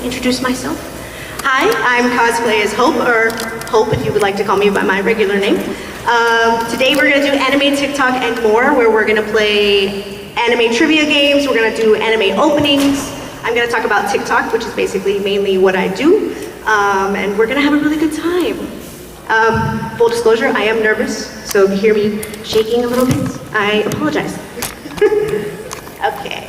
introduce myself. Hi, I'm Cosplayishope, or Hope if you would like to call me by my regular name. Today we're going to do anime, TikTok, and more, where we're going to play anime trivia games, we're going to do anime openings, I'm going to talk about TikTok, which is basically mainly what I do, and we're going to have a really good time. Full disclosure, I am nervous, so if you hear me shaking a little bit, I apologize. Okay.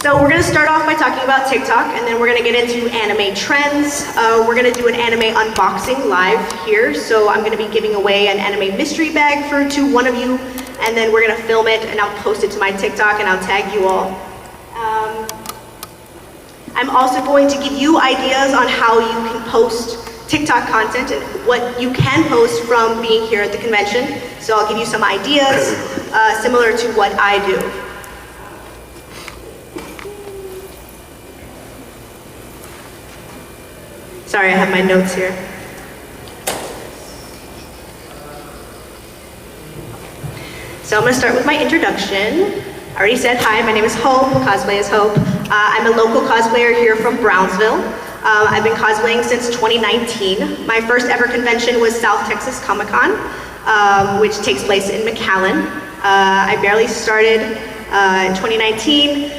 So we're going to start off by talking about TikTok, and then we're going to get into anime trends. We're going to do an anime unboxing live here, so I'm going to be giving away an anime mystery bag to one of you, and then we're going to film it, and I'll post it to my TikTok, and I'll tag you all. I'm also going to give you ideas on how you can post TikTok content and what you can post from being here at the convention. So I'll give you some ideas similar to what I do. Sorry, I have my notes here. So I'm going to start with my introduction. I already said hi, my name is Hope, Cosplayishope. I'm a local cosplayer here from Brownsville. I've been cosplaying since 2019. My first ever convention was South Texas Comic-Con, which takes place in McAllen. I barely started in 2019.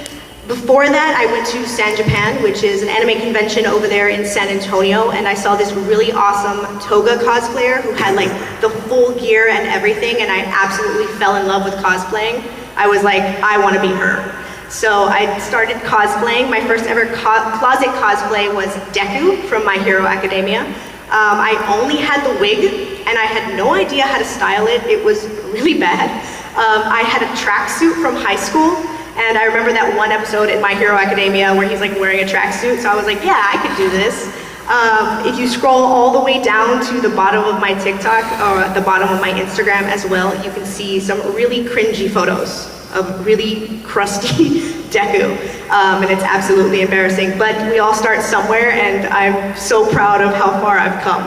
Before that, I went to San Japan, which is an anime convention over there in San Antonio, and I saw this really awesome toga cosplayer who had like the full gear and everything, and I absolutely fell in love with cosplaying. I was like, I want to be her. So I started cosplaying. My first ever closet cosplay was Deku from My Hero Academia. I only had the wig, and I had no idea how to style it. It was really bad. I had a tracksuit from high school, and I remember that one episode in My Hero Academia where he's like wearing a tracksuit, so I was like, yeah, I could do this. If you scroll all the way down to the bottom of my TikTok, or the bottom of my Instagram as well, you can see some really cringy photos of really crusty Deku, and it's absolutely embarrassing, but we all start somewhere, and I'm so proud of how far I've come.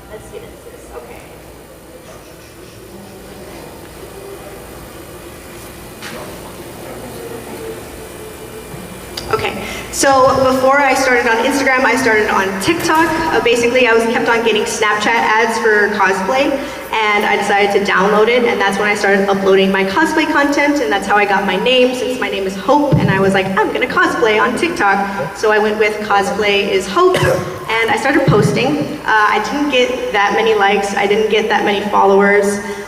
Let's get into this, okay. Okay, so before I started on Instagram, I started on TikTok. Basically, I kept on getting Snapchat ads for cosplay, and I decided to download it, and that's when I started uploading my cosplay content, and that's how I got my name, since my name is Hope, and I was like, I'm gonna cosplay on TikTok. So I went with Cosplayishope, and I started posting. I didn't get that many likes, I didn't get that many followers.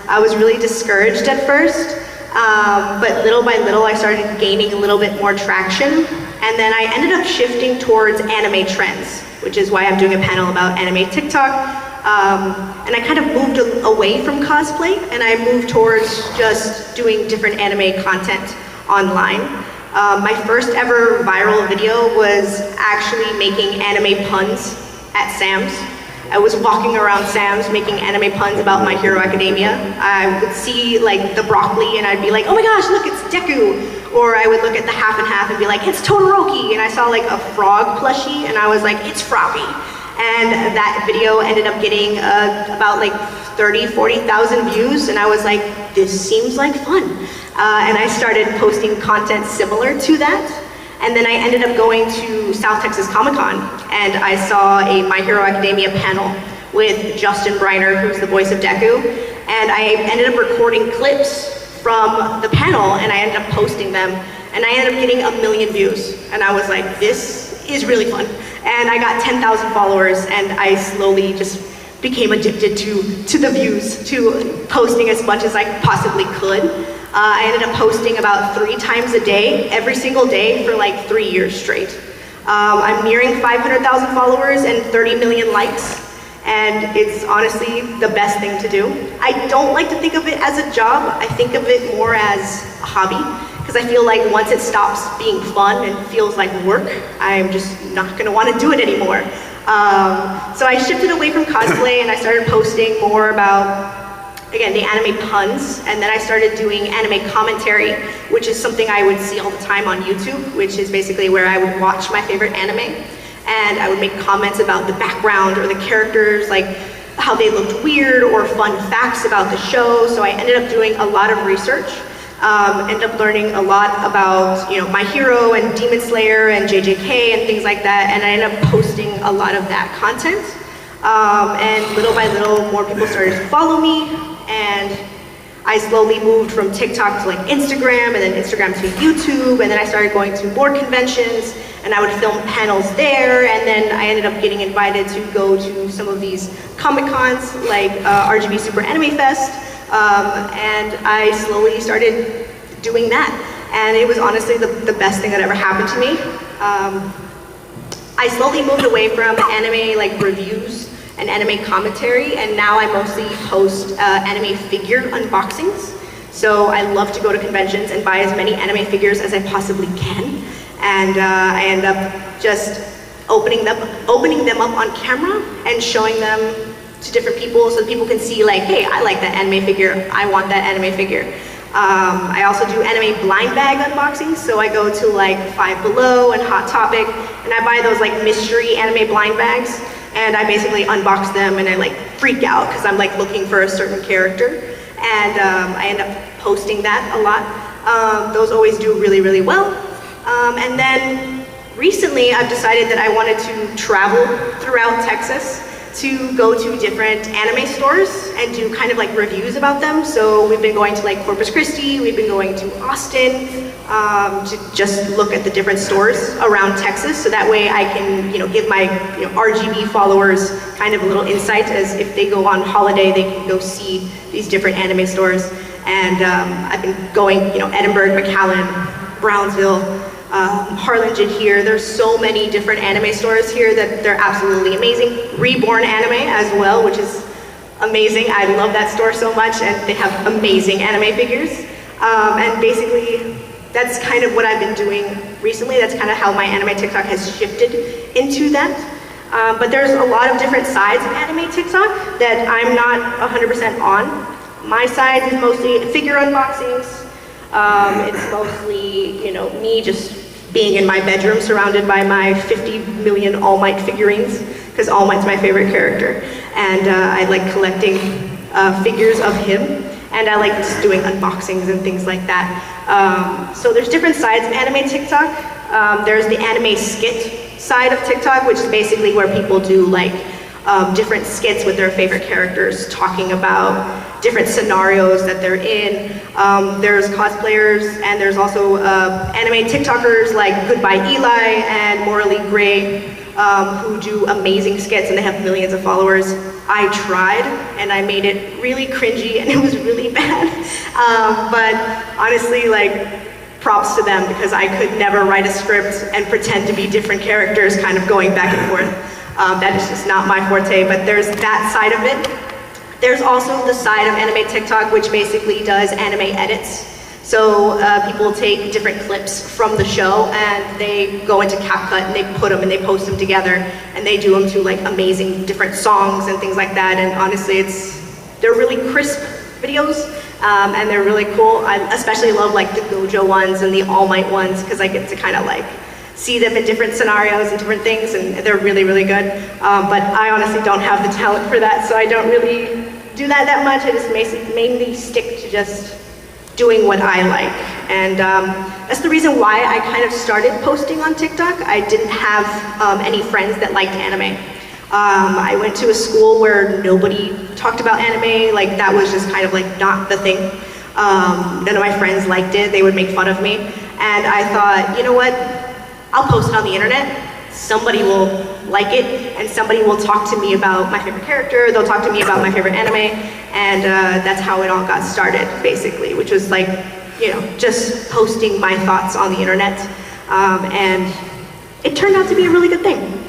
I was really discouraged at first, but little by little I started gaining a little bit more traction. And then I ended up shifting towards anime trends, which is why I'm doing a panel about anime TikTok. And I kind of moved away from cosplay, and I moved towards just doing different anime content online. My first ever viral video was actually making anime puns at Sam's. I was walking around Sam's making anime puns about My Hero Academia. I would see like the broccoli and I'd be like, oh my gosh, look, it's Deku. Or I would look at the half and half and be like, it's Todoroki. And I saw like a frog plushie and I was like, it's Froppy. And that video ended up getting about like 40,000 views. And I was like, this seems like fun. And I started posting content similar to that. And then I ended up going to South Texas Comic-Con, and I saw a My Hero Academia panel with Justin Briner, who's the voice of Deku, and I ended up recording clips from the panel, and I ended up posting them, and I ended up getting 1 million views, and I was like, this is really fun. And I got 10,000 followers, and I slowly just became addicted to the views, to posting as much as I possibly could. I ended up posting about 3 times a day, every single day for like 3 years straight. I'm nearing 500,000 followers and 30 million likes, and it's honestly the best thing to do. I don't like to think of it as a job, I think of it more as a hobby, because I feel like once it stops being fun and feels like work, I'm just not gonna want to do it anymore. So I shifted away from cosplay and I started posting more about, again, the anime puns, and then I started doing anime commentary, which is something I would see all the time on YouTube, which is basically where I would watch my favorite anime, and I would make comments about the background or the characters, like how they looked weird or fun facts about the show. So I ended up doing a lot of research End up learning a lot about, My Hero and Demon Slayer and JJK and things like that, and I ended up posting a lot of that content. And little by little, more people started to follow me, and I slowly moved from TikTok to like Instagram, and then Instagram to YouTube, and then I started going to more conventions, and I would film panels there, and then I ended up getting invited to go to some of these Comic-Cons, like RGB Super Anime Fest, and I slowly started doing that, and it was honestly the best thing that ever happened to me. I slowly moved away from anime like reviews and anime commentary, and now I mostly post anime figure unboxings. So I love to go to conventions and buy as many anime figures as I possibly can, and I end up just opening them up on camera and showing them to different people so that people can see like, hey, I like that anime figure, I want that anime figure. I also do anime blind bag unboxings, so I go to like Five Below and Hot Topic, and I buy those like mystery anime blind bags, and I basically unbox them and I like freak out because I'm like looking for a certain character, and I end up posting that a lot. Those always do really, really well. And then recently I've decided that I wanted to travel throughout Texas to go to different anime stores and do kind of like reviews about them. So we've been going to like Corpus Christi, we've been going to Austin, to just look at the different stores around Texas, so that way I can give my RGB followers kind of a little insight, as if they go on holiday they can go see these different anime stores. And I've been going Edinburgh, McAllen, Brownsville, Harlingen here. There's so many different anime stores here that they're absolutely amazing. Reborn Anime as well, which is amazing. I love that store so much, and they have amazing anime figures. And basically, that's kind of what I've been doing recently. That's kind of how my anime TikTok has shifted into that. But there's a lot of different sides of anime TikTok that I'm not 100% on. My side is mostly figure unboxings. It's mostly, me just being in my bedroom surrounded by my 50 million All Might figurines, because All Might's my favorite character. And I like collecting figures of him, and I like just doing unboxings and things like that. So there's different sides of anime TikTok. There's the anime skit side of TikTok, which is basically where people do like different skits with their favorite characters, talking about different scenarios that they're in. There's cosplayers, and there's also anime TikTokers like Goodbye Eli and Morally Gray, who do amazing skits, and they have millions of followers. I tried, and I made it really cringy, and it was really bad. But honestly, like, props to them, because I could never write a script and pretend to be different characters kind of going back and forth. That is just not my forte, but there's that side of it. There's also the side of anime TikTok, which basically does anime edits. So people take different clips from the show, and they go into CapCut, and they put them and they post them together, and they do them to like amazing different songs and things like that. And honestly, they're really crisp videos, and they're really cool. I especially love like the Gojo ones and the All Might ones, because I get to kind of like see them in different scenarios and different things, and they're really, really good. But I honestly don't have the talent for that, so I don't really do that much. I just mainly stick to just doing what I like. And that's the reason why I kind of started posting on TikTok. I didn't have any friends that liked anime. I went to a school where nobody talked about anime. Like, that was just kind of like not the thing. None of my friends liked it. They would make fun of me. And I thought, you know what? I'll post it on the internet. Somebody will like it, and somebody will talk to me about my favorite character. They'll talk to me about my favorite anime, and that's how it all got started, basically, which was like, just posting my thoughts on the internet. And it turned out to be a really good thing.